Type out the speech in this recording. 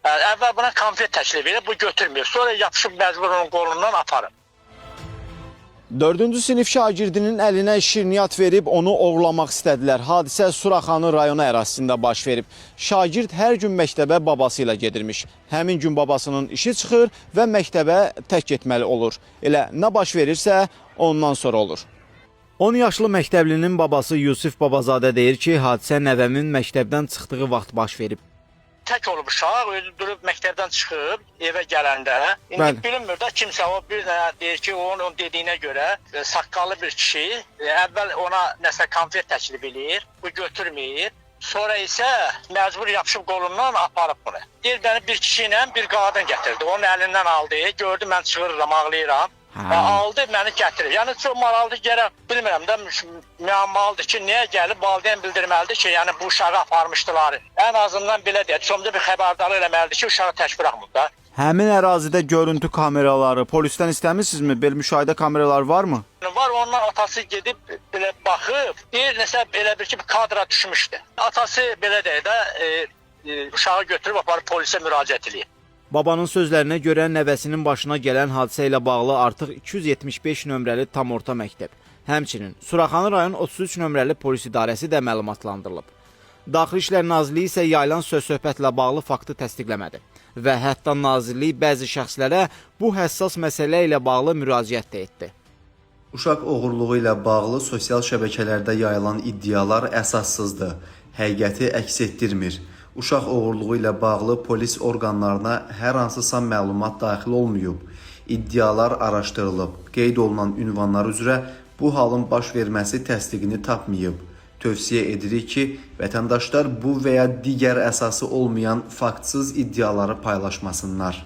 Əvvəl buna konfet təklif edir, bu götürmür. Sonra yapışıb məcbur onun qolundan aparıb. 4-cü sinif şagirdinin əlinə şirniyyat verib onu oğurlamaq istədilər. Hadisə Suraxanı rayonu ərazisində baş verib. Şagird hər gün məktəbə babası ilə gedirmiş. Həmin gün babasının işi çıxır və məktəbə tək getməli olur. Elə nə baş verirsə ondan sonra olur. 10 yaşlı məktəblinin babası Yusif Babazadə deyir ki, hadisə nəvəmin məktəbdən çıxdığı vaxt baş verib. Tək olub uşaq, özü durub məktəbdən çıxıb evə gələndə. İndi bilinmir də kimsə o bir dənə deyir ki, onun dediyinə görə saqqallı bir kişi əvvəl ona nəsə konfet təklif eləyir, bu götürməyib. Sonra isə məcbur yapışıb qolundan aparıb bunu. Deyir, bəni bir kişi ilə bir qadın gətirdi, onun əlindən aldı, gördü mən çıxırıram, ağlayıram. Aldı, məni gətirir. Yəni çox maraqlıdır, gərək bilmirəm də müəmmalıdır ki, niyə gəlib valideyn bildirməlidir ki, yəni bu uşağı aparmışdılar. Ən azından belə deyək, sonunda bir xəbərdarlıq eləməlidir ki, uşağı tək buraxmır da. Həmin ərazidə görüntü kameraları, polisdən istəmirsinizmi? Belə müşahidə kameraları varmı? Var, ondan atası gedib belə baxıb, deyir, nəsə belə bir ki, kadra düşmüşdü. Atası belə deyək də, uşağı götürüb aparıb polisə müraciət eləyib. Babanın sözlərinə görə nəvəsinin başına gələn hadisə ilə bağlı artıq 275 nömrəli tam orta məktəb, həmçinin Suraxanı rayon 33 nömrəli polis idarəsi də məlumatlandırılıb. Daxili İşlər Nazirliyi isə yayılan söz-söhbətlə bağlı faktı təsdiqləmədi və hətta Nazirlik bəzi şəxslərə bu həssas məsələ ilə bağlı müraciət də etdi. Uşaq oğurluğu ilə bağlı sosial şəbəkələrdə yayılan iddialar əsassızdır, həqiqəti əks etdirmir. Uşaq oğurluğu ilə bağlı polis orqanlarına hər hansısa məlumat daxil olmayıb. İddialar araşdırılıb. Qeyd olunan ünvanlar üzrə bu halın baş verməsi təsdiqini tapmayıb. Tövsiyə edirik ki, vətəndaşlar bu və ya digər əsası olmayan faktsız iddiaları paylaşmasınlar.